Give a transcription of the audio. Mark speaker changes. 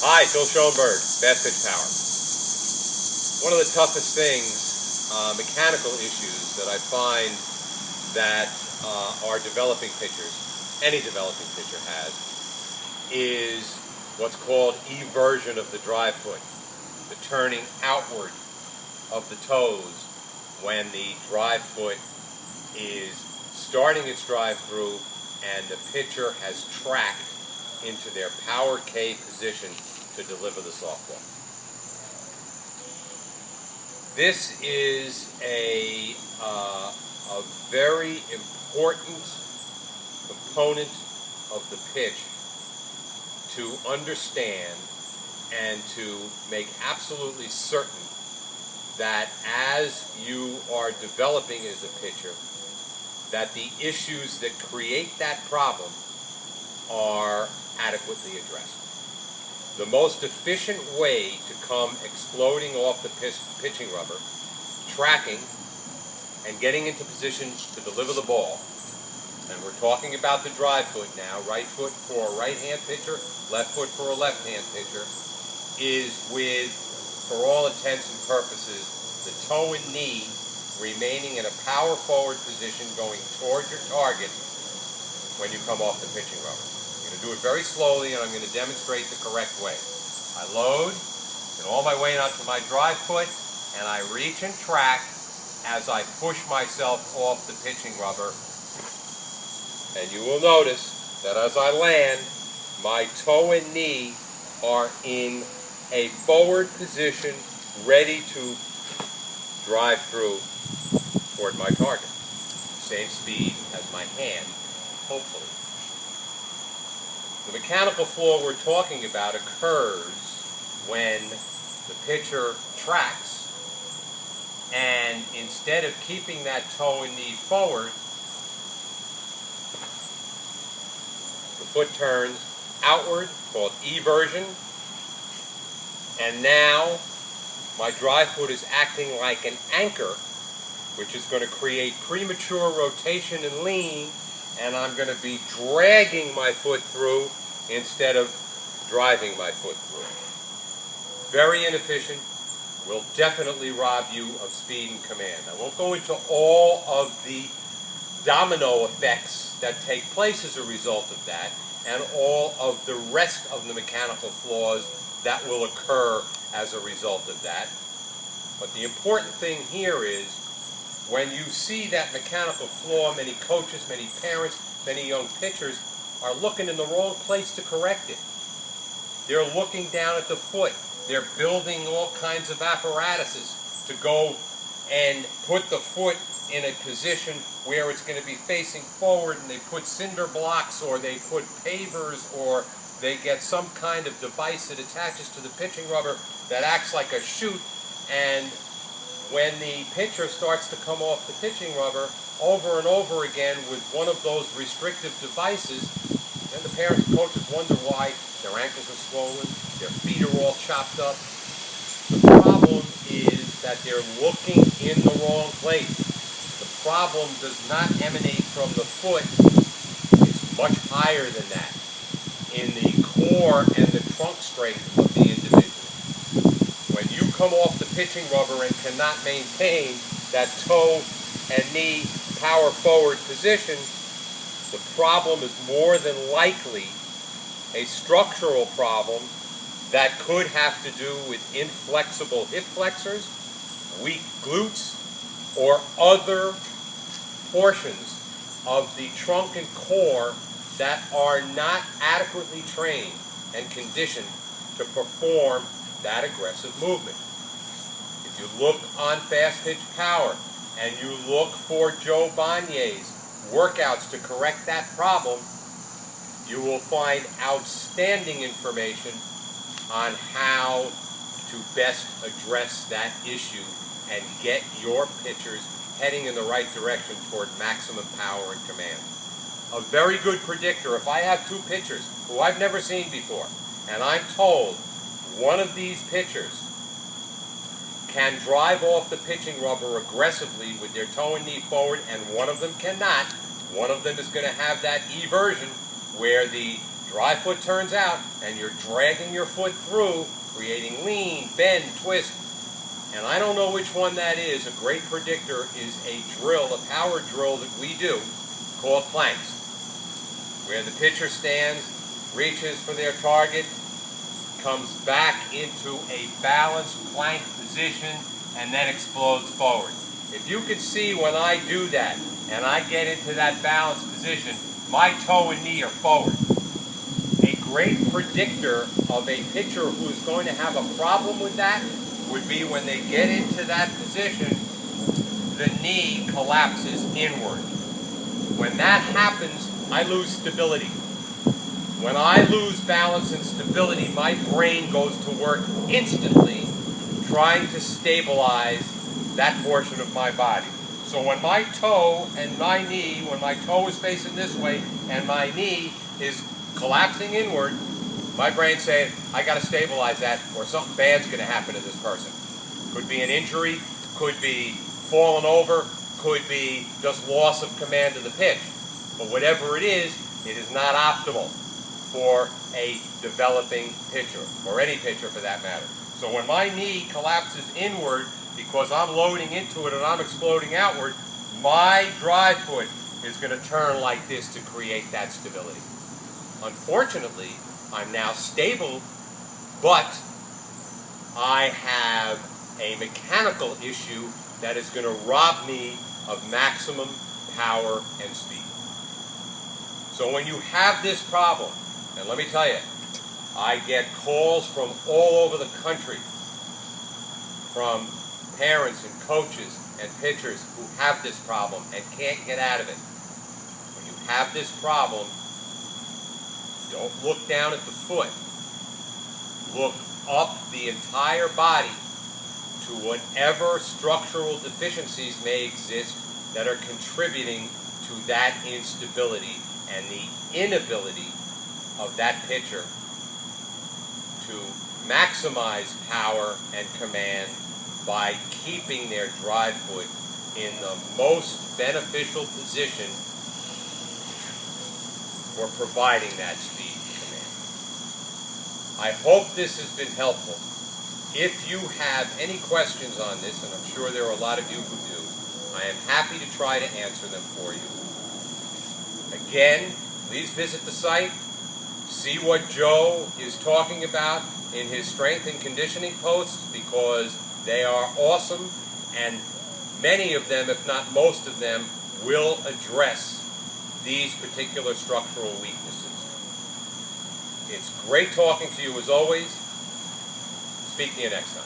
Speaker 1: Hi, Phil Schoenberg, Fastpitch Power. One of the toughest things, mechanical issues that I find that our developing pitchers, any developing pitcher has, is what's called eversion of the drive foot, the turning outward of the toes when the drive foot is starting its drive through and the pitcher has tracked into their power K position to deliver the softball. This is a very important component of the pitch to understand and to make absolutely certain that as you are developing as a pitcher, that the issues that create that problem are adequately addressed. The most efficient way to come exploding off the pitching rubber, tracking, and getting into position to deliver the ball, and we're talking about the drive foot now, right foot for a right-hand pitcher, left foot for a left-hand pitcher, is with, for all intents and purposes, the toe and knee remaining in a power forward position going toward your target when you come off the pitching rubber. I'm going to do it very slowly, and I'm going to demonstrate the correct way. I load, get all my weight onto my drive foot, and I reach and track as I push myself off the pitching rubber. And you will notice that as I land, my toe and knee are in a forward position, ready to drive through toward my target. Same speed as my hand, hopefully. The mechanical flaw we're talking about occurs when the pitcher tracks, and instead of keeping that toe and knee forward, the foot turns outward, called eversion, and now my drive foot is acting like an anchor, which is going to create premature rotation and lean, and I'm going to be dragging my foot through instead of driving my foot through. Very inefficient, will definitely rob you of speed and command. I won't go into all of the domino effects that take place as a result of that, and all of the rest of the mechanical flaws that will occur as a result of that. But the important thing here is, when you see that mechanical flaw, many coaches, many parents, many young pitchers are looking in the wrong place to correct it. They're looking down at the foot. They're building all kinds of apparatuses to go and put the foot in a position where it's going to be facing forward, and they put cinder blocks, or they put pavers, or they get some kind of device that attaches to the pitching rubber that acts like a chute, and when the pitcher starts to come off the pitching rubber over and over again with one of those restrictive devices, then the parents and coaches wonder why their ankles are swollen, their feet are all chopped up. The problem is that they're looking in the wrong place. The problem does not emanate from the foot. It's much higher than that in the core and the trunk strength of the individual. When you come off the pitching rubber and cannot maintain that toe and knee power forward position, the problem is more than likely a structural problem that could have to do with inflexible hip flexors, weak glutes, or other portions of the trunk and core that are not adequately trained and conditioned to perform that aggressive movement. If you look on Fastpitch Power and you look for Joe Bonier's workouts to correct that problem, you will find outstanding information on how to best address that issue and get your pitchers heading in the right direction toward maximum power and command. A very good predictor, if I have two pitchers who I've never seen before, and I'm told one of these pitchers can drive off the pitching rubber aggressively with their toe and knee forward, and one of them cannot, one of them is going to have that eversion where the dry foot turns out and you're dragging your foot through, creating lean, bend, twist, and I don't know which one that is. A great predictor is a drill, a power drill that we do called planks, where the pitcher stands, reaches for their target, comes back into a balanced plank position, and then explodes forward. If you can see when I do that, and I get into that balanced position, my toe and knee are forward. A great predictor of a pitcher who is going to have a problem with that would be when they get into that position, the knee collapses inward. When that happens, I lose stability. When I lose balance and stability, my brain goes to work instantly trying to stabilize that portion of my body. So when my toe and my knee, when my toe is facing this way and my knee is collapsing inward, my brain's saying, I got to stabilize that or something bad's going to happen to this person. Could be an injury, could be falling over, could be just loss of command of the pitch. But whatever it is not optimal for a developing pitcher, or any pitcher for that matter. So when my knee collapses inward because I'm loading into it and I'm exploding outward, my drive foot is going to turn like this to create that stability. Unfortunately, I'm now stable, but I have a mechanical issue that is going to rob me of maximum power and speed. So when you have this problem, and let me tell you, I get calls from all over the country from parents and coaches and pitchers who have this problem and can't get out of it. When you have this problem, don't look down at the foot. Look up the entire body to whatever structural deficiencies may exist that are contributing to that instability and the inability of that pitcher to maximize power and command by keeping their drive foot in the most beneficial position for providing that speed and command. I hope this has been helpful. If you have any questions on this, and I'm sure there are a lot of you who do, I am happy to try to answer them for you. Again, please visit the site, see what Joe is talking about in his strength and conditioning posts, because they are awesome, and many of them, if not most of them, will address these particular structural weaknesses. It's great talking to you as always. Speak to you next time.